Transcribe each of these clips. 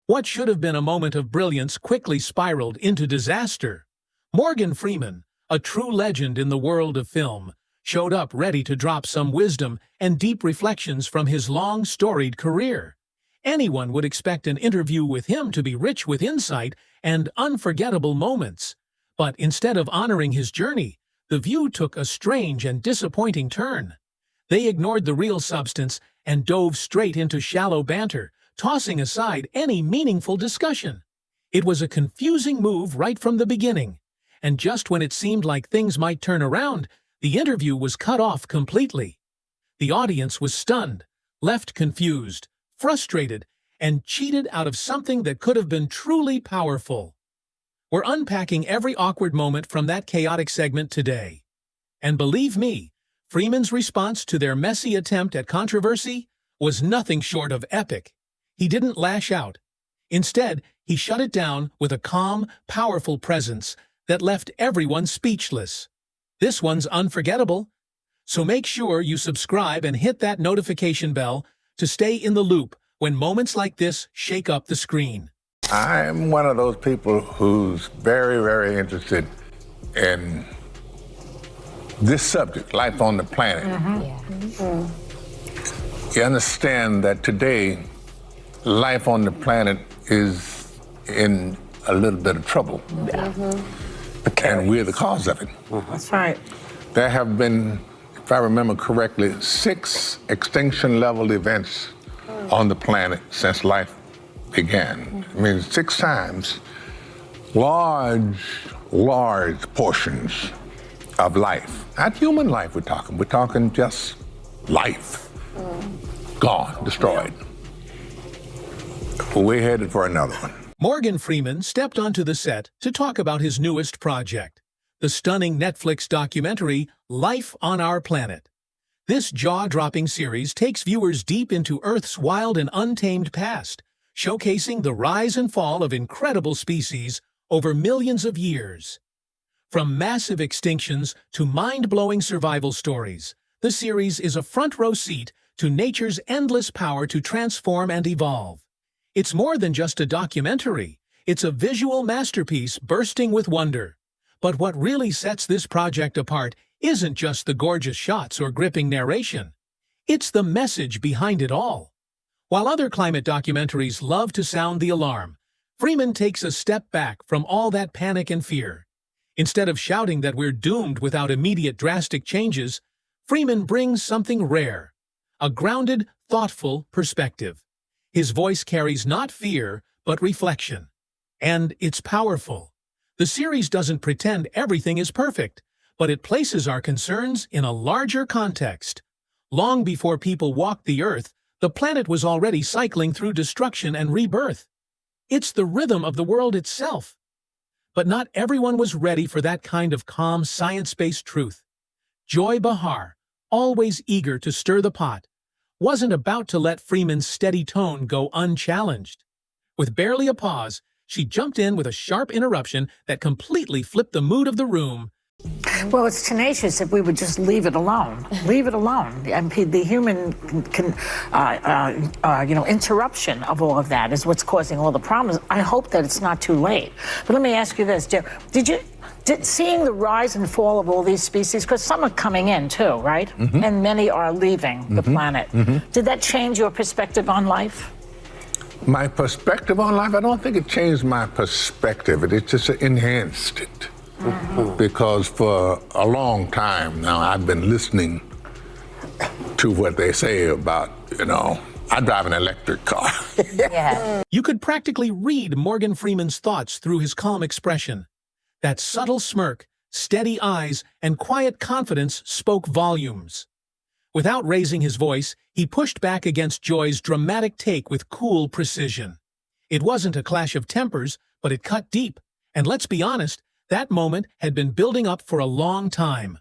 What should have been a moment of brilliance quickly spiraled into disaster. Morgan Freeman, a true legend in the world of film, showed up ready to drop some wisdom and deep reflections from his long, storied career. Anyone would expect an interview with him to be rich with insight and unforgettable moments. But instead of honoring his journey, The View took a strange and disappointing turn. They ignored the real substance and dove straight into shallow banter, tossing aside any meaningful discussion. It was a confusing move right from the beginning, and just when it seemed like things might turn around, the interview was cut off completely. The audience was stunned, left confused, frustrated, and cheated out of something that could have been truly powerful. We're unpacking every awkward moment from that chaotic segment today. And believe me, Freeman's response to their messy attempt at controversy was nothing short of epic. He didn't lash out. Instead, he shut it down with a calm, powerful presence that left everyone speechless. This one's unforgettable. So make sure you subscribe and hit that notification bell to stay in the loop when moments like this shake up the screen. I'm one of those people who's very, very interested in this subject, life on the planet. You understand that today, life on the planet is in a little bit of trouble. And we're the cause of it. That's right. There have been, if I remember correctly, 6 extinction-level events on the planet since life began. I mean, 6 times. Large portions of life. Not human life we're talking. We're talking just life. Gone, destroyed. Well, we're headed for another one. Morgan Freeman stepped onto the set to talk about his newest project, the stunning Netflix documentary Life on Our Planet. This jaw-dropping series takes viewers deep into Earth's wild and untamed past, showcasing the rise and fall of incredible species over millions of years. From massive extinctions to mind-blowing survival stories, the series is a front-row seat to nature's endless power to transform and evolve. It's more than just a documentary. It's a visual masterpiece bursting with wonder. But what really sets this project apart isn't just the gorgeous shots or gripping narration. It's the message behind it all. While other climate documentaries love to sound the alarm, Freeman takes a step back from all that panic and fear. Instead of shouting that we're doomed without immediate drastic changes, Freeman brings something rare, a grounded, thoughtful perspective. His voice carries not fear, but reflection. And it's powerful. The series doesn't pretend everything is perfect, but it places our concerns in a larger context. Long before people walked the Earth, the planet was already cycling through destruction and rebirth. It's the rhythm of the world itself. But not everyone was ready for that kind of calm, science-based truth. Joy Behar, always eager to stir the pot, wasn't about to let Freeman's steady tone go unchallenged. With barely a pause, she jumped in with a sharp interruption that completely flipped the mood of the room. Well, it's tenacious if we would just leave it alone. Leave it alone. And the human interruption of all of that is what's causing all the problems. I hope that it's not too late. But let me ask you this, Jeff. Seeing the rise and fall of all these species, because some are coming in too, right? And many are leaving the planet. Did that change your perspective on life? My perspective on life? I don't think it changed my perspective. It just enhanced it. Because for a long time now, I've been listening to what they say about, I drive an electric car. You could practically read Morgan Freeman's thoughts through his calm expression. That subtle smirk, steady eyes, and quiet confidence spoke volumes. Without raising his voice, he pushed back against Joy's dramatic take with cool precision. It wasn't a clash of tempers, but it cut deep. And let's be honest, that moment had been building up for a long time.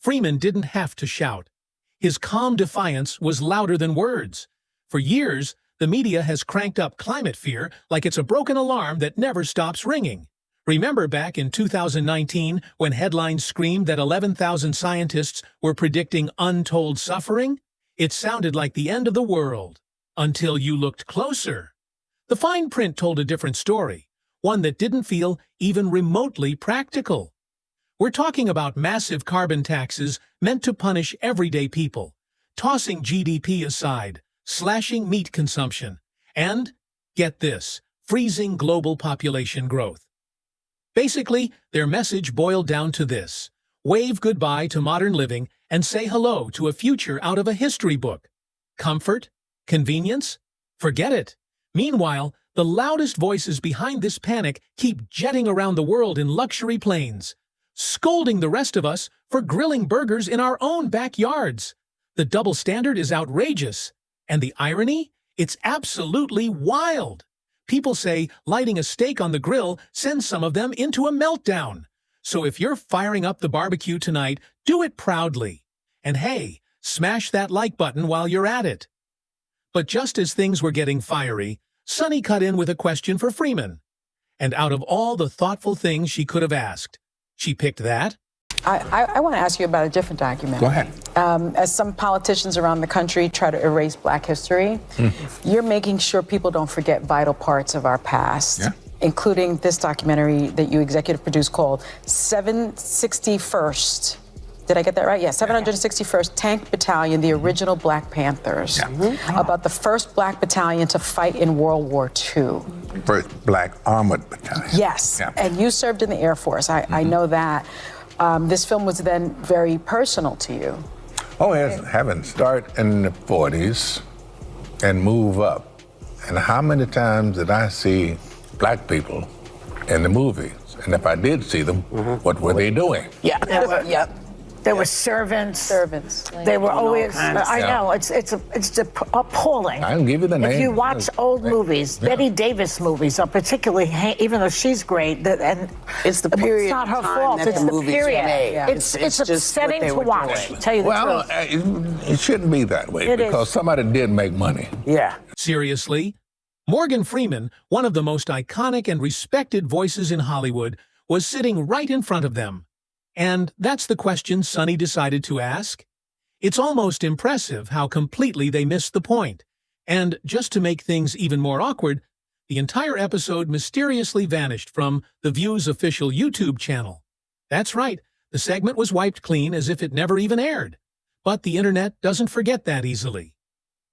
Freeman didn't have to shout. His calm defiance was louder than words. For years, the media has cranked up climate fear like it's a broken alarm that never stops ringing. Remember back in 2019 when headlines screamed that 11,000 scientists were predicting untold suffering? It sounded like the end of the world. Until you looked closer. The fine print told a different story, one that didn't feel even remotely practical. We're talking about massive carbon taxes meant to punish everyday people, tossing GDP aside, slashing meat consumption, and, get this, freezing global population growth. Basically, their message boiled down to this: wave goodbye to modern living and say hello to a future out of a history book. Comfort? Convenience? Forget it. Meanwhile, the loudest voices behind this panic keep jetting around the world in luxury planes, scolding the rest of us for grilling burgers in our own backyards. The double standard is outrageous. And the irony? It's absolutely wild. People say lighting a steak on the grill sends some of them into a meltdown. So if you're firing up the barbecue tonight, do it proudly. And hey, smash that like button while you're at it. But just as things were getting fiery, Sunny cut in with a question for Freeman. And out of all the thoughtful things she could have asked, she picked that. I want to ask you about a different documentary. Go ahead. As some politicians around the country try to erase Black history, you're making sure people don't forget vital parts of our past, including this documentary that you executive produced called 761st. Did I get that right? Yeah, 761st Tank Battalion, the original Black Panthers, about the first Black battalion to fight in World War II. First Black Armored Battalion. Yes, and you served in the Air Force. I know that. This film was then very personal to you. Oh, yes, having start in the 40s and move up. And how many times did I see Black people in the movies? And if I did see them, what were they doing? There were servants. Like, they were always. I know it's appalling. I can give you the name. If you watch old movies, Betty Davis movies are particularly, even though she's great, and it's the period. It's not her time fault. That It's the the movies period. were made. It's upsetting to watch. Tell you the truth. It shouldn't be that way because somebody did make money. Yeah. Seriously? Morgan Freeman, one of the most iconic and respected voices in Hollywood, was sitting right in front of them. And that's the question Sunny decided to ask. It's almost impressive how completely they missed the point. And just to make things even more awkward, the entire episode mysteriously vanished from The View's official YouTube channel. That's right, the segment was wiped clean as if it never even aired. But the internet doesn't forget that easily.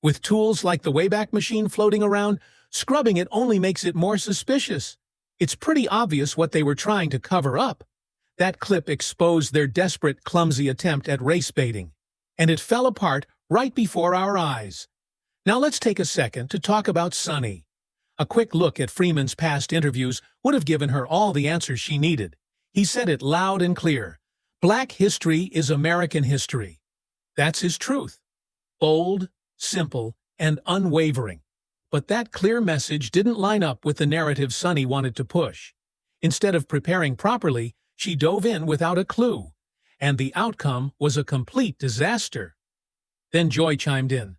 With tools like the Wayback Machine floating around, scrubbing it only makes it more suspicious. It's pretty obvious what they were trying to cover up. That clip exposed their desperate, clumsy attempt at race baiting, and it fell apart right before our eyes. Now let's take a second to talk about Sunny. A quick look at Freeman's past interviews would have given her all the answers she needed. He said it loud and clear. Black history is American history. That's his truth. Bold, simple, and unwavering. But that clear message didn't line up with the narrative Sunny wanted to push. Instead of preparing properly, she dove in without a clue, and the outcome was a complete disaster. Then Joy chimed in,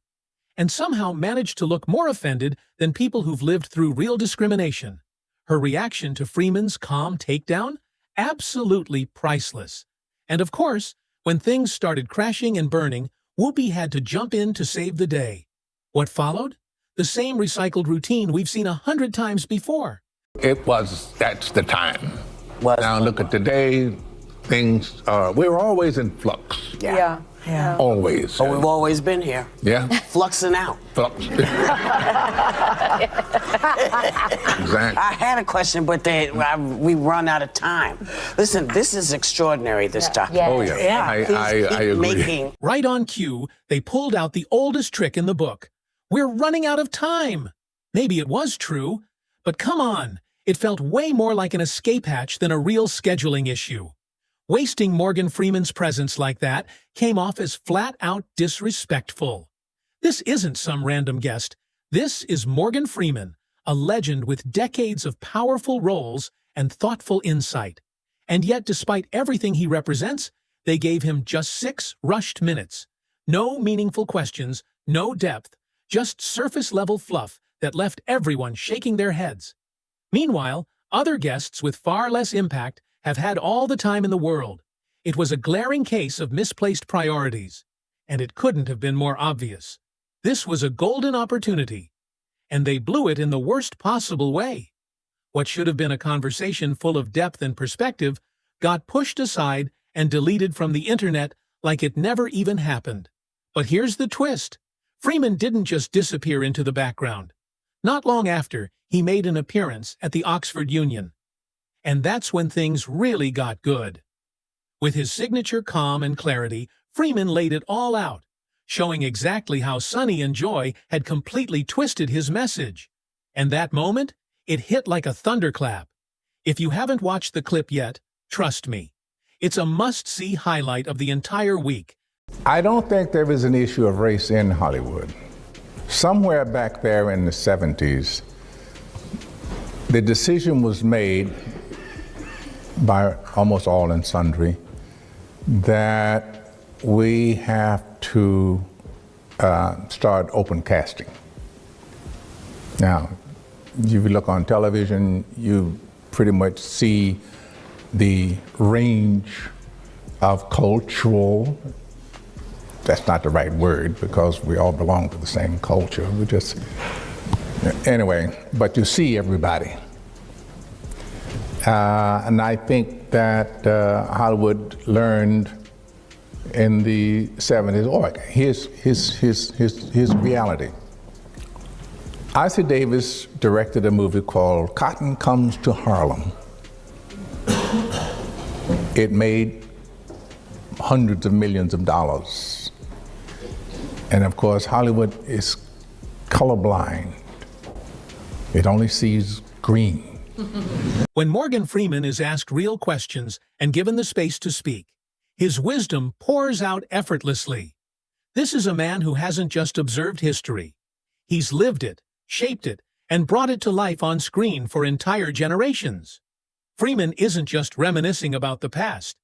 and somehow managed to look more offended than people who've lived through real discrimination. Her reaction to Freeman's calm takedown? Absolutely priceless. And of course, when things started crashing and burning, Whoopi had to jump in to save the day. What followed? The same recycled routine we've seen 100 times before. That's the time. Now look at today, things we're always in flux. Yeah. Always. But we've always been here. Yeah. Fluxing out. Flux. Exactly. I had a question, but we run out of time. Listen, this is extraordinary, this document. Oh, yeah. I agree. Right on cue, they pulled out the oldest trick in the book. We're running out of time. Maybe it was true, but come on. It felt way more like an escape hatch than a real scheduling issue. Wasting Morgan Freeman's presence like that came off as flat-out disrespectful. This isn't some random guest. This is Morgan Freeman, a legend with decades of powerful roles and thoughtful insight. And yet, despite everything he represents, they gave him just 6 rushed minutes. No meaningful questions, no depth, just surface-level fluff that left everyone shaking their heads. Meanwhile, other guests with far less impact have had all the time in the world. It was a glaring case of misplaced priorities, and it couldn't have been more obvious. This was a golden opportunity. and they blew it in the worst possible way. What should have been a conversation full of depth and perspective got pushed aside and deleted from the internet like it never even happened. But here's the twist. Freeman didn't just disappear into the background. Not long after, he made an appearance at the Oxford Union. And that's when things really got good. With his signature calm and clarity, Freeman laid it all out, showing exactly how Sonny and Joy had completely twisted his message. And that moment, it hit like a thunderclap. If you haven't watched the clip yet, trust me, it's a must-see highlight of the entire week. I don't think there is an issue of race in Hollywood. Somewhere back there in the 70s, the decision was made by almost all and sundry that we have to start open casting. Now, if you look on television, you pretty much see the range of cultural, that's not the right word because we all belong to the same culture. We just, anyway, but you see everybody. And I think that Hollywood learned in the 70s, oh, here's reality. Isaac Davis directed a movie called Cotton Comes to Harlem. It made hundreds of millions of dollars. And of course, Hollywood is colorblind. It only sees green. When Morgan Freeman is asked real questions and given the space to speak, his wisdom pours out effortlessly. This is a man who hasn't just observed history. He's lived it, shaped it, and brought it to life on screen for entire generations. Freeman isn't just reminiscing about the past.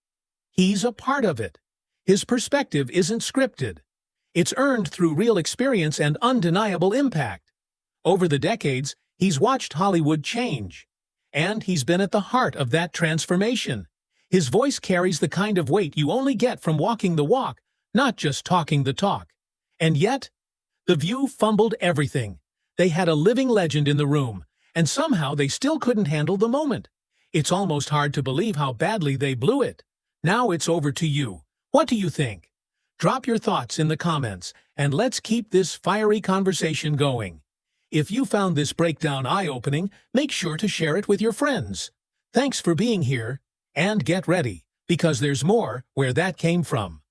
He's a part of it. His perspective isn't scripted. It's earned through real experience and undeniable impact. Over the decades, he's watched Hollywood change. And he's been at the heart of that transformation. His voice carries the kind of weight you only get from walking the walk, not just talking the talk. And yet, The View fumbled everything. They had a living legend in the room, and somehow they still couldn't handle the moment. It's almost hard to believe how badly they blew it. Now it's over to you. What do you think? Drop your thoughts in the comments, and let's keep this fiery conversation going. If you found this breakdown eye-opening, make sure to share it with your friends. Thanks for being here, and get ready, because there's more where that came from.